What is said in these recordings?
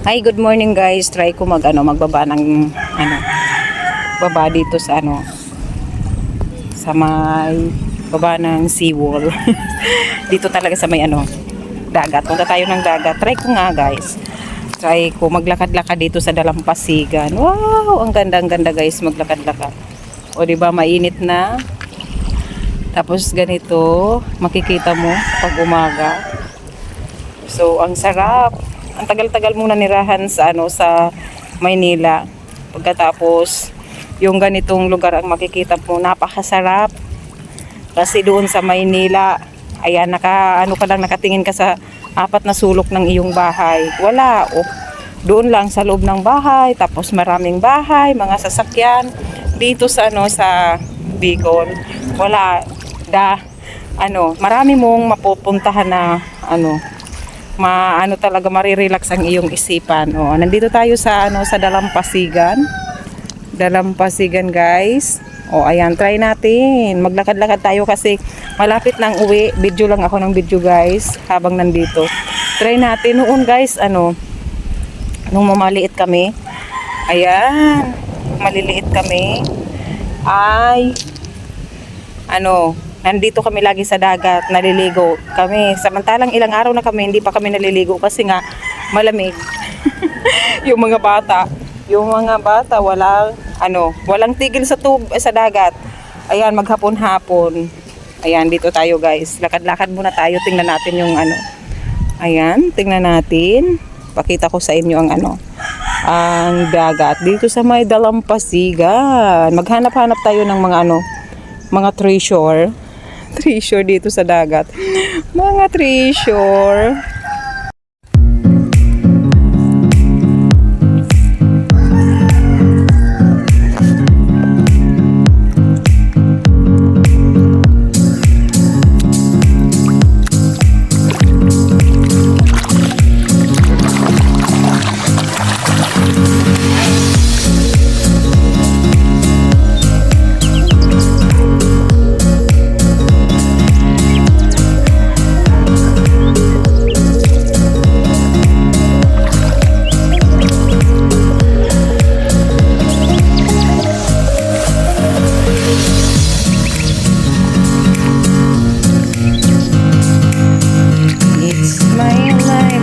Hi, good morning guys. Try ko magbaba ng baba dito sa sa may baba ng seawall. Dito talaga sa may dagat. Punta tayo ng dagat. Try ko nga guys. Try ko maglakad-lakad dito sa Dalampasigan. Wow, ang ganda guys, maglakad-lakad. O di ba mainit na? Tapos ganito, makikita mo pag umaga. So, ang sarap. Ang tagal-tagal mong nanirahan sa sa Maynila. Pagkatapos, yung ganitong lugar ang makikita mo, napakasarap. Kasi doon sa Maynila, ayan, nakatingin ka sa apat na sulok ng iyong bahay. Wala, doon lang sa loob ng bahay, tapos maraming bahay, mga sasakyan. Dito sa sa Bicol, wala, marami mong mapupuntahan na talaga marirelax ang iyong isipan. Nandito tayo sa sa Dalampasigan. Dalampasigan guys. Ayan, try natin. Maglakad-lakad tayo kasi malapit nang uwi. Video lang ako ng video guys habang nandito. Try natin noon guys, nung mamaliit kami. Ayan, maliliit kami. Ay nandito kami lagi sa dagat, naliligo kami. Samantalang ilang araw na kami, hindi pa kami naliligo kasi nga malamig. Yung mga bata, walang tigil sa dagat. Ayan, maghapon-hapon. Ayan, dito tayo guys. Lakad-lakad muna tayo, tingnan natin yung Ayan, tingnan natin. Pakita ko sa inyo ang dagat dito sa may Dalampasigan. Maghanap-hanap tayo ng mga treasure dito sa dagat. Mga treasure.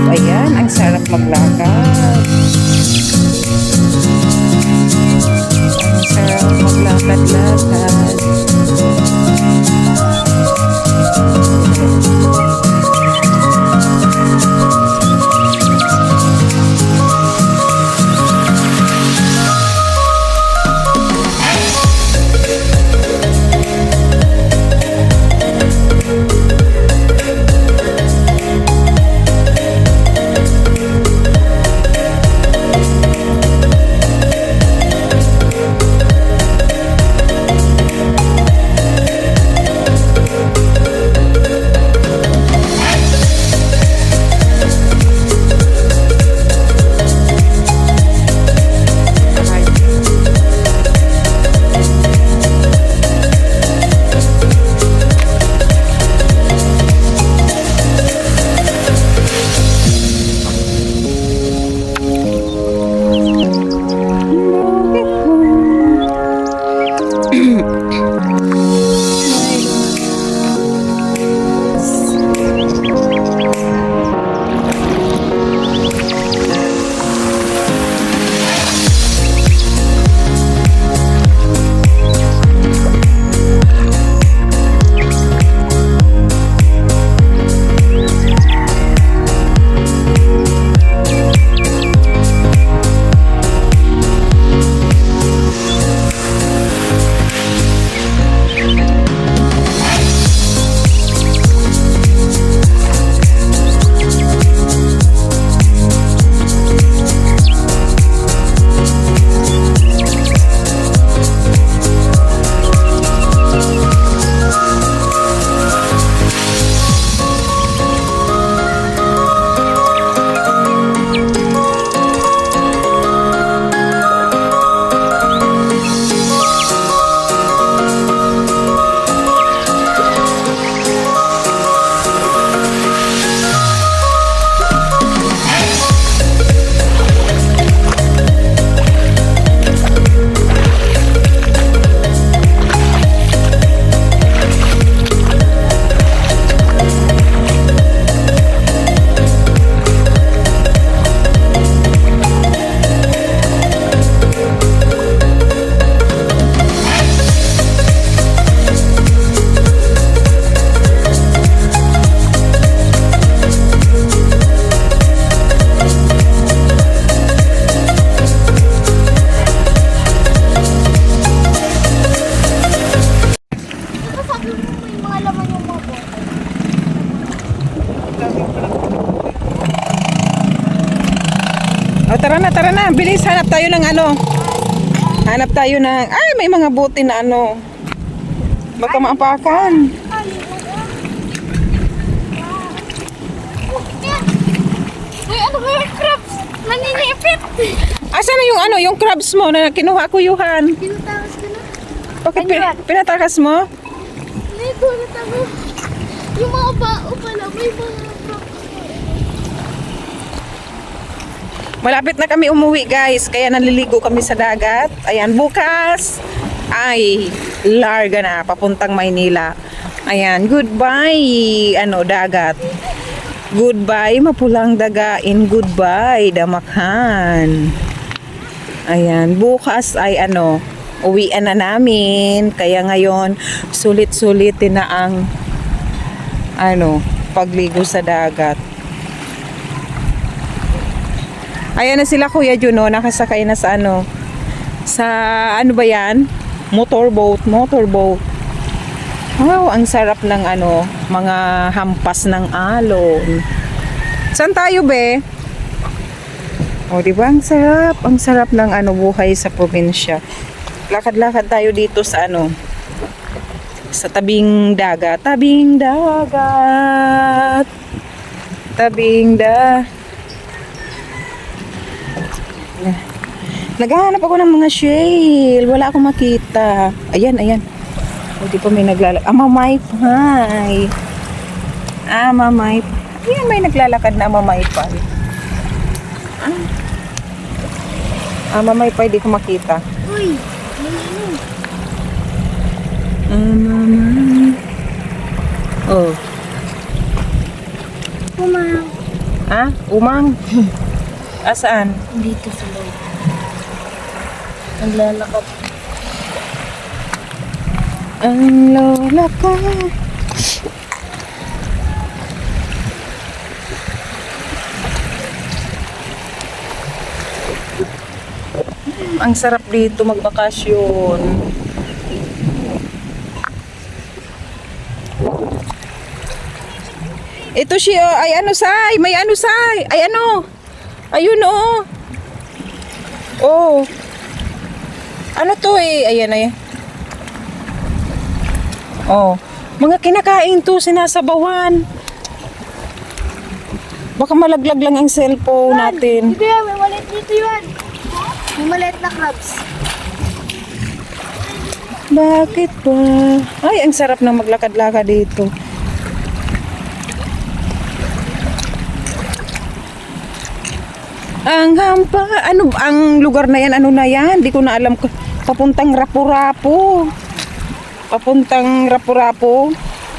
Ayan, ang sarap maglakad. Ang sarap maglakad-lakad. O, tara na. Bilis, hanap tayo ng ano. Hanap tayo ng... Ay, may mga buti na ano. Baka maapakan. Uy, ano ba yung crabs? Maninipit! Asa na yung ano, yung crabs mo na kinuha ko, Yuhan? Tinatawas ko na. Bakit pinatakas mo? May gulat ako. Yung mga bao pala, may mga crabs. Malapit na kami umuwi, guys. Kaya naliligo kami sa dagat. Ayan, bukas ay larga na papuntang Maynila. Ayan, goodbye ano, dagat. Goodbye mapulang dagain, goodbye damakhan. Ayan, bukas ay ano, uwian na namin. Kaya ngayon sulit-sulitin na ang ano, pagligo sa dagat. Ayan na sila Kuya Juno, nakasakay na sa ano, sa ano ba yan? Motorboat. Wow, ang sarap ng ano, mga hampas ng alon. Saan tayo, be? O, di ba? Ang sarap ng ano, buhay sa probinsya. Lakad-lakad tayo dito sa ano, sa tabing dagat. Naghahanap ako ng mga shell. Wala akong makita. Ayan. O, di pa may naglalakad. Amamaypay. Ayan, may naglalakad na amamaypay. Amamaypay, di ko makita. Uy, may ano. Oh. Kumang. Umang. Asaan? Dito sa loob. Naglalakad. Ang lola ko. Ang sarap dito magbakasyon. Ito siya, ay ano say, may ano say, ay ano, ayun oh. Oh. Ano to eh, ayan. Oh, mga kinakain to, sinasabawan. Baka malaglag lang ang cellphone natin. Dito yan, may maliit dito yan. May maliit na crabs. Bakit ba? Ay, ang sarap ng maglakad-lakad dito. Ang hampa, ano ang lugar na yan? Ano na yan? Di ko na alam. Papuntang Rapu-Rapu.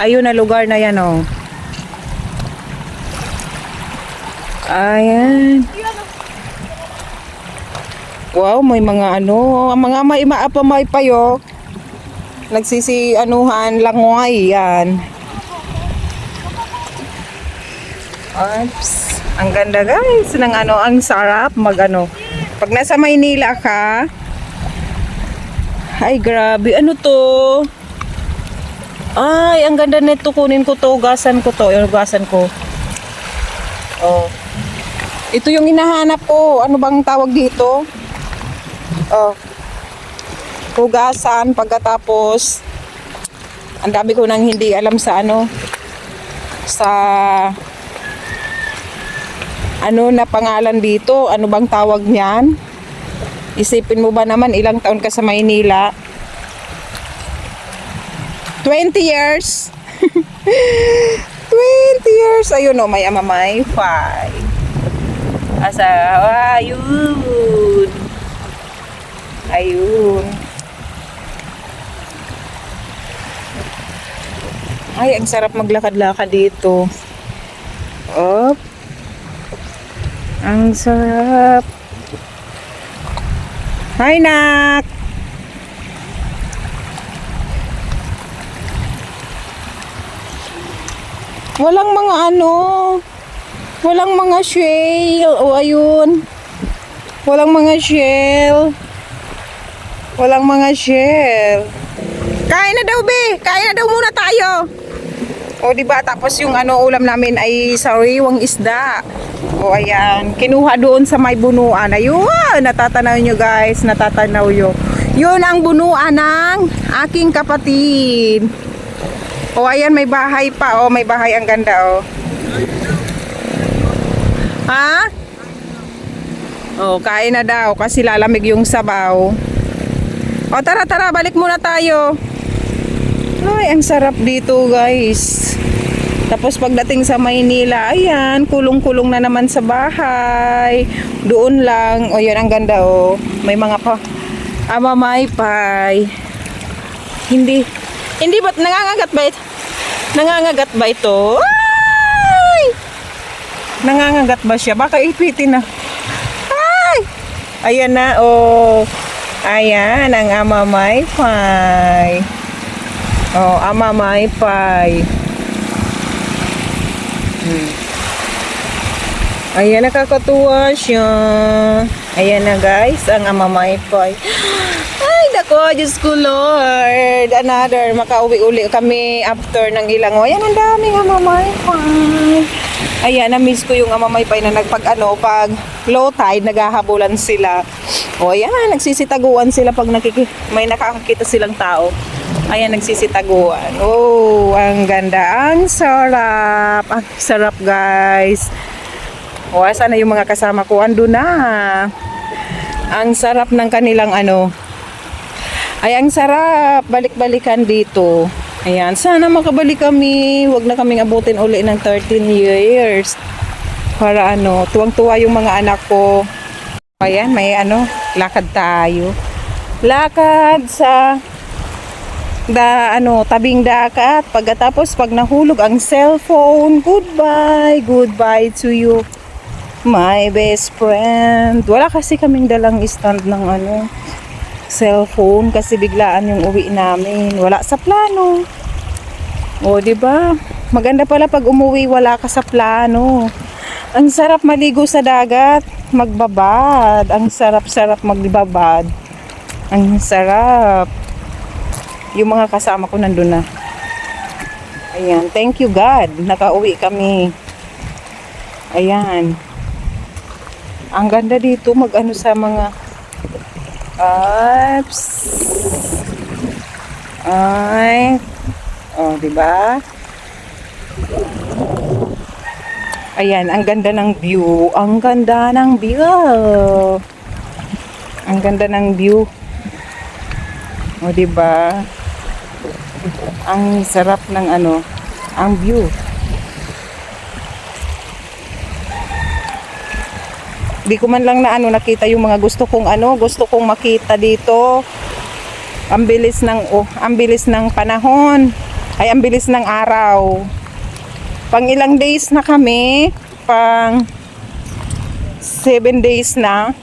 Ayun na lugar na yan, oh. Ayan. Wow, may mga ano, mga may payo. Nagsisi anuhan langoy yan. Oops. Ang ganda guys, ng ano, ang sarap magano. Pag nasa Maynila ka, ay grabe, ano to? Ay, ang ganda nito, kunin ko to, ugasan ko. Oh. Ito yung hinahanap ko. Ano bang tawag dito? Oh. Hugasan pagkatapos. Ang dami ko nang hindi alam sa ano. Sa ano na pangalan dito? Ano bang tawag niyan? Isipin mo ba naman ilang taon ka sa Maynila? 20 years. 20 years. Ayun o, may amamaypay. Ayun. Ay, ang sarap maglakad-lakad dito. Op. Ang sarap. Hi, Nak. Walang mga ano. Walang mga shell. O, ayun. Walang mga shell. Kain na daw, be. Kain na daw muna tayo. O, di ba? Tapos yung ulam namin ay sariwang isda. O, ayan. Kinuha doon sa may bunuan. Ayun, natatanaw nyo guys. Natatanaw nyo. Yun ang bunuan ng aking kapatid. O, ayan, may bahay pa. O, may bahay. Ang ganda, o. Ha? O, kain na daw kasi lalamig yung sabaw. O, tara, tara. Balik muna tayo. Ay, ang sarap dito guys. Tapos pagdating sa Maynila, ayan, kulong-kulong na naman sa bahay. Doon lang. O, yun, ang ganda, o. May mga pa. Amamaypay. Hindi ba't nangangagat ba ito? Nangangagat ba ito? Ay! Nangangagat ba siya? Baka ipitin na. Ay! Ayan na, o. Ayan, ang amamaypay. O, amamaypay. Ayan, nakakatuwa siya. Ayan na guys, ang amamaypay. Ay, nako, Diyos ko Lord. Another, makauwi-uli kami after ng ilang. O, ayan, ang daming amamaypay. Ayan, na-miss ko yung amamaypay na pag low tide, naghahabulan sila. O, ayan, nagsisitaguan sila pag may nakakakita silang tao. Ayan, nagsisitaguan. Oh, ang ganda. Ang sarap. Ang sarap, guys. O, sana yung mga kasama ko. Ando na. Ang sarap ng kanilang Ay, ang sarap. Balik-balikan dito. Ayan, sana makabalik kami. Huwag na kaming abutin uli ng 13 years. Para tuwang-tuwa yung mga anak ko. Ayan, may lakad tayo. Lakad sa tabing dagat. Pagkatapos pag nahulog ang cellphone, goodbye to you, my best friend. Wala kasi kaming dalang stand ng cellphone kasi biglaan yung uwi namin. Wala sa plano. O, di ba? Maganda pala pag umuwi wala ka sa plano. Ang sarap maligo sa dagat, magbabad. Ang sarap-sarap magbabad. Ang sarap. Yung mga kasama ko nandun na. Ayan, thank you God. Nakauwi kami. Ayan. Ang ganda dito sa mga apps. Ay. Oh, di ba? Ayan, ang ganda ng view. Ang ganda ng view. Ang ganda ng view. O, di ba? Ang sarap ng ang view. Di ko man lang nakita yung mga gusto kong makita dito. Ang bilis ng panahon. Ay, ang bilis ng araw. Pang ilang days na kami? Pang 7 days na.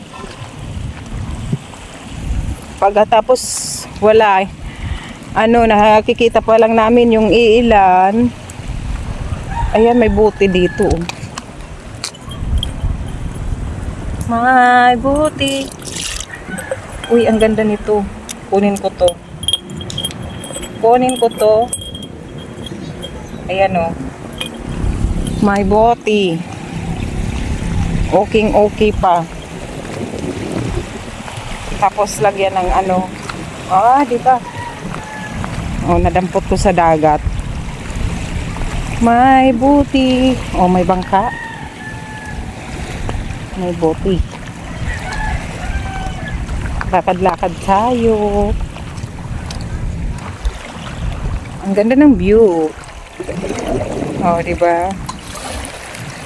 Pagkatapos wala. Nakikita pa lang namin yung iilan. Ayan, may buti dito. May buti. Uy, ang ganda nito. Kunin ko to. Ayan, o. May buti. Okay pa. Tapos lagyan ng di ba? Oh, nadampot ko sa dagat. May buti. Oh, may bangka. May buti. Lakad-lakad tayo. Ang ganda ng view. Oh, di ba?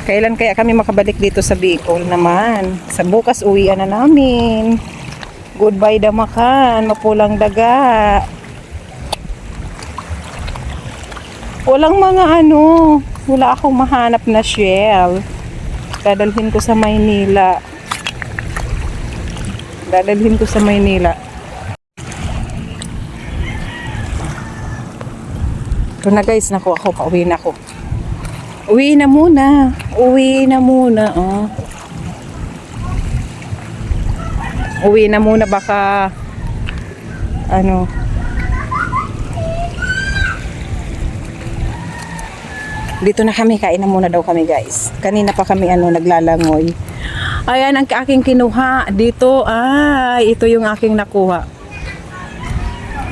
Kailan kaya kami makabalik dito sa Bicol naman? Sa bukas uwian na namin. Goodbye Damakan, mapulang daga. Walang mga wala akong mahanap na shell. Dadalhin ko sa Maynila. Ito na guys, pauwi na ako. Uwi na muna, oh. Uwi na muna, baka Dito na kami, kain na muna daw kami guys. Kanina pa kami naglalangoy. Ayan ang aking kinuha dito. Ay, ito yung aking nakuha.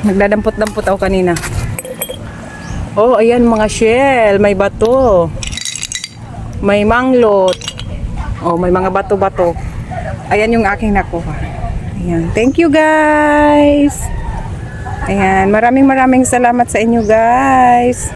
Nagdadampot-dampot ako kanina. Oh, ayan mga shell. May bato. May manglot. Oh, may mga bato-bato. Ayan yung aking nakuha. Ayan. Thank you guys. Ayan. Maraming salamat sa inyo guys.